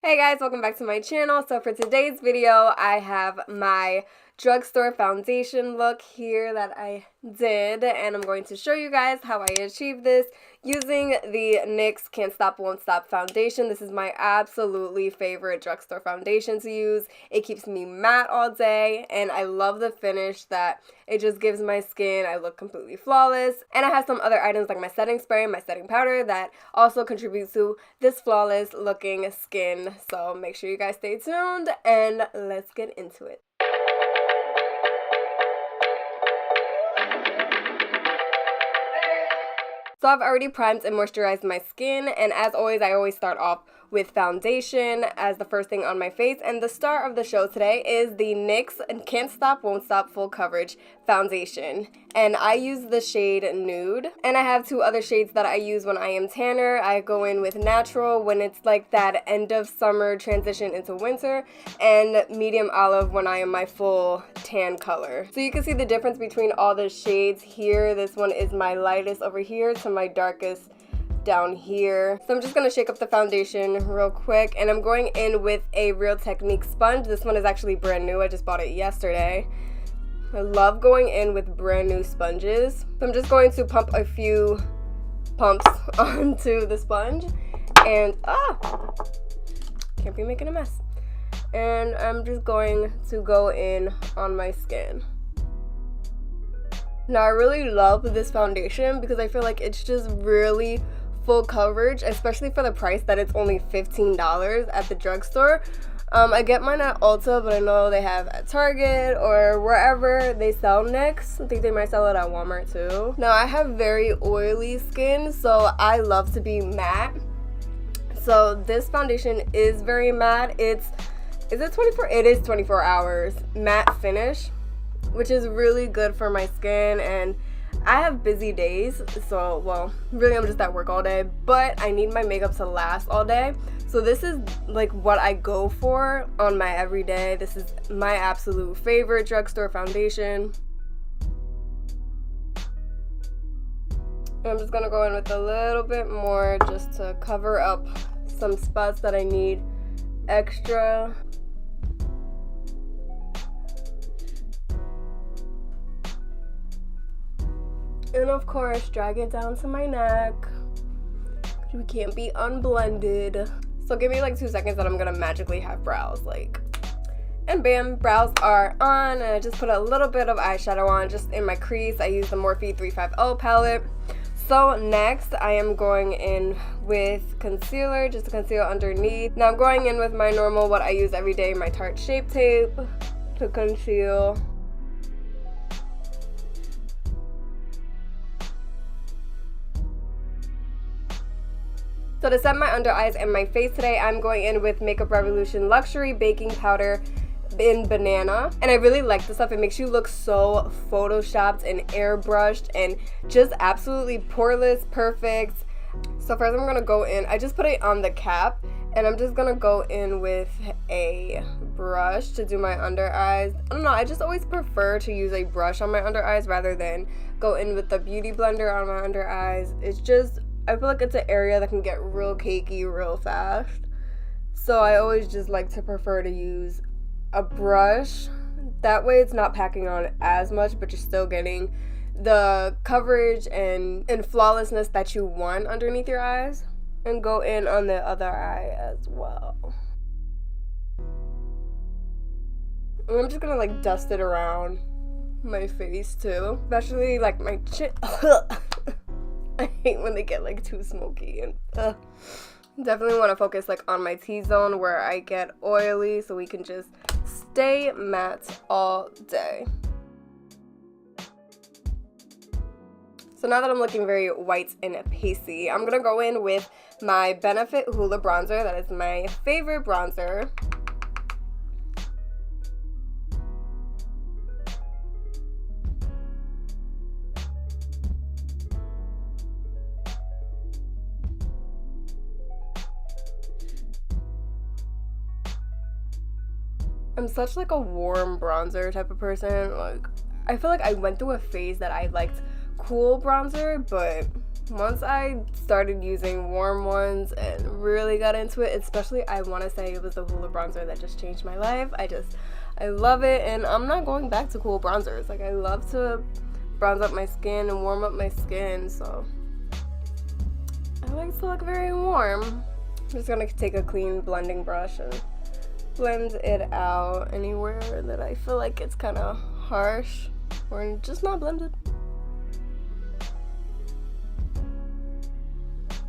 Hey guys, welcome back to my channel. So for today's video, I have my drugstore foundation look here that I did, and I'm going to show you guys how I achieved this using the NYX Can't Stop Won't Stop foundation. This is my absolutely favorite drugstore foundation to use. It keeps me matte all day, and I love the finish that it just gives my skin. I look completely flawless, and I have some other items like my setting spray and my setting powder that also contributes to this flawless looking skin. So make sure you guys stay tuned, and let's get into it. So I've already primed and moisturized my skin, and as always, I always start off with foundation as the first thing on my face. And the star of the show today is the NYX Can't Stop Won't Stop Full Coverage Foundation. And I use the shade Nude. And I have two other shades that I use when I am tanner. I go in with Natural when it's like that end of summer transition into winter, and Medium Olive when I am my full tan color. So you can see the difference between all the shades here. This one is my lightest over here to my darkest down here. So I'm just going to shake up the foundation real quick, and I'm going in with a Real Technique sponge. This one is actually brand new. I just bought it yesterday. I love going in with brand new sponges. So I'm just going to pump a few pumps onto the sponge, and can't be making a mess. And I'm just going to go in on my skin. Now I really love this foundation because I feel like it's just really full coverage, especially for the price that it's only $15 at the drugstore. I get mine at Ulta, but I know they have at Target or wherever they sell NYX. I think they might sell it at Walmart too. Now I have very oily skin, so I love to be matte. So this foundation is very matte. Is it 24? It is 24 hours matte finish, which is really good for my skin. And I have busy days, so, well, really I'm just at work all day, but I need my makeup to last all day. So this is like what I go for on my everyday. This is my absolute favorite drugstore foundation. And I'm just gonna go in with a little bit more just to cover up some spots that I need extra. And of course, drag it down to my neck. We can't be unblended. So give me like 2 seconds and I'm gonna magically have brows, and bam, brows are on. And I just put a little bit of eyeshadow on just in my crease. I use the Morphe 350 palette. So next, I am going in with concealer just to conceal underneath. Now I'm going in with my normal, what I use every day, my Tarte Shape Tape to conceal. So to set my under eyes and my face today, I'm going in with Makeup Revolution Luxury Baking Powder in Banana. And I really like this stuff. It makes you look so photoshopped and airbrushed and just absolutely poreless, perfect. So first I'm gonna go in, I just put it on the cap, and I'm just gonna go in with a brush to do my under eyes. I don't know, I just always prefer to use a brush on my under eyes rather than go in with the beauty blender on my under eyes. It's just, I feel like it's an area that can get real cakey real fast. So I always just like to prefer to use a brush. That way it's not packing on as much, but you're still getting the coverage and flawlessness that you want underneath your eyes. And go in on the other eye as well. And I'm just gonna like dust it around my face too. Especially like my chin. I hate when they get like too smoky, and definitely want to focus like on my T-zone where I get oily, so we can just stay matte all day. So now that I'm looking very white and pasty, I'm gonna go in with my Benefit Hoola bronzer. That is my favorite bronzer. I'm such like a warm bronzer type of person. Like, I feel like I went through a phase that I liked cool bronzer, but once I started using warm ones and really got into it, especially I want to say it was the Hoola bronzer that just changed my life. I love it, and I'm not going back to cool bronzers. Like, I love to bronze up my skin and warm up my skin, so I like to look very warm. I'm just gonna take a clean blending brush and blend it out anywhere that I feel like it's kind of harsh or just not blended.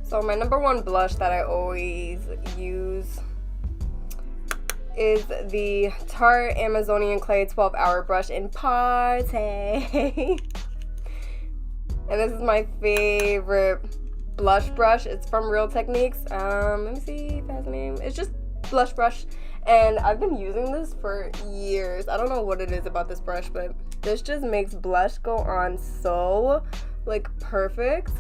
So my number one blush that I always use is the Tarte Amazonian Clay 12-Hour Brush in Party. And this is my favorite blush brush. It's from Real Techniques. Let me see if it has a name. It's just blush brush. And I've been using this for years. I don't know what it is about this brush, but this just makes blush go on so, like, perfect.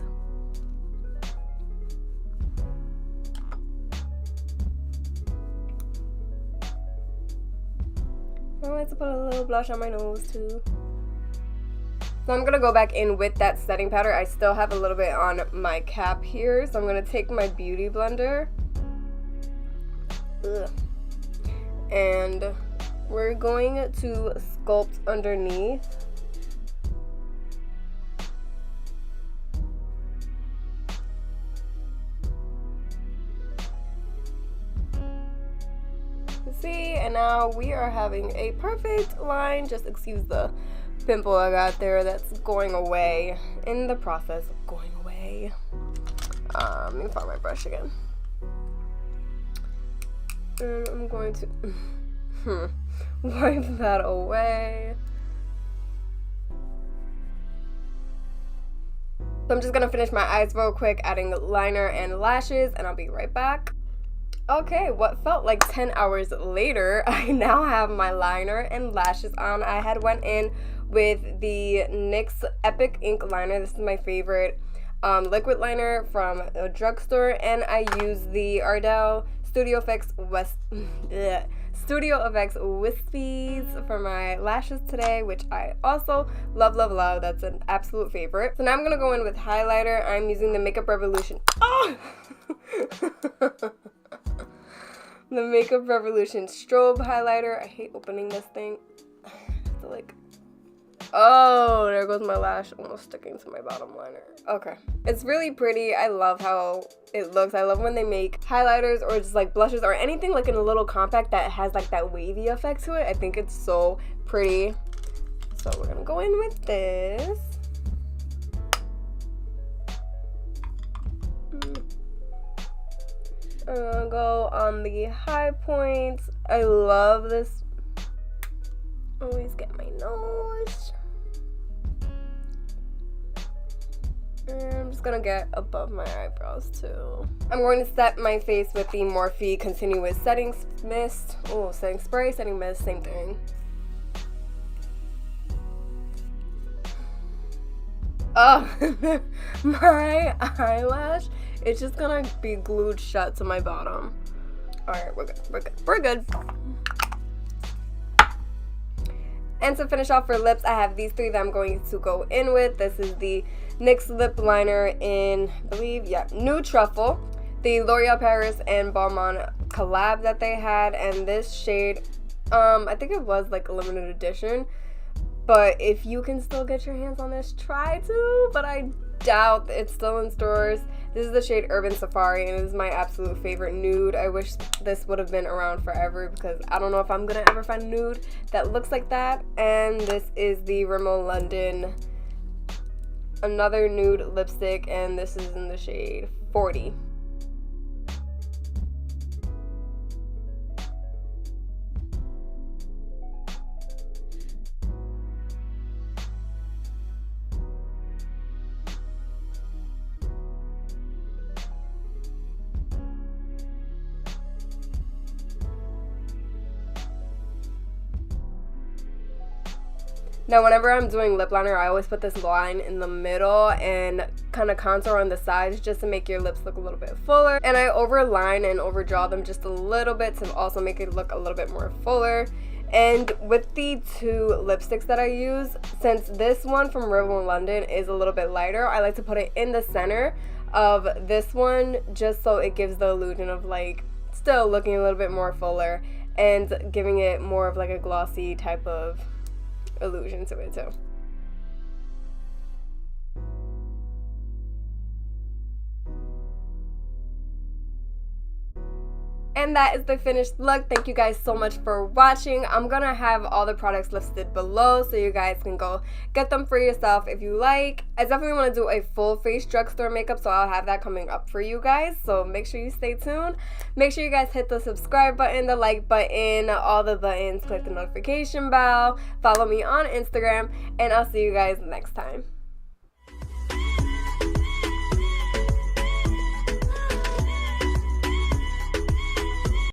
I like to put a little blush on my nose too. So I'm gonna go back in with that setting powder. I still have a little bit on my cap here, so I'm gonna take my beauty blender. And we're going to sculpt underneath. See, and now we are having a perfect line. Just excuse the pimple I got there that's going away in the process of going away. Let me find my brush again. And I'm going to wipe that away. So I'm just gonna finish my eyes real quick, adding liner and lashes, and I'll be right back. Okay, what felt like 10 hours later, I now have my liner and lashes on. I had went in with the NYX Epic Ink liner. This is my favorite liquid liner from a drugstore, and I use the Ardell Studio Effects Wispies for my lashes today, which I also love, love, love. That's an absolute favorite. So now I'm gonna go in with highlighter. I'm using the Makeup Revolution. Oh! The Makeup Revolution strobe highlighter. I hate opening this thing. I have to, like, oh, there goes my lash almost sticking to my bottom liner. Okay, it's really pretty. I love how it looks. I love when they make highlighters or just like blushes or anything like in a little compact that has like that wavy effect to it. I think it's so pretty. So we're gonna go in with this. Go on the high points. I love this. Always get my nose. And I'm just gonna get above my eyebrows too. I'm going to set my face with the Morphe Continuous Setting Mist. Oh, setting spray, setting mist, same thing. Oh, my eyelash, it's just gonna be glued shut to my bottom. Alright, we're good, we're good, we're good. And to finish off for lips, I have these three that I'm going to go in with. This is the NYX lip liner in, I believe, yeah, Nude Truffle, the L'Oreal Paris and Balmain collab that they had, and this shade, I think it was like a limited edition. But if you can still get your hands on this, try to, but I doubt it's still in stores. This is the shade Urban Safari, and it is my absolute favorite nude. I wish this would have been around forever because I don't know if I'm gonna ever find a nude that looks like that. And this is the Rimmel London, another nude lipstick, and this is in the shade 40. Now, whenever I'm doing lip liner, I always put this line in the middle and kind of contour on the sides just to make your lips look a little bit fuller. And I overline and overdraw them just a little bit to also make it look a little bit more fuller. And with the two lipsticks that I use, since this one from Rimmel London is a little bit lighter, I like to put it in the center of this one just so it gives the illusion of like still looking a little bit more fuller and giving it more of like a glossy type of illusion to it too. And that is the finished look. Thank you guys so much for watching. I'm gonna have all the products listed below so you guys can go get them for yourself if you like. I definitely want to do a full face drugstore makeup, so I'll have that coming up for you guys, so make sure you stay tuned. Make sure you guys hit the subscribe button, the like button, all the buttons, click the notification bell, follow me on Instagram, and I'll see you guys next time.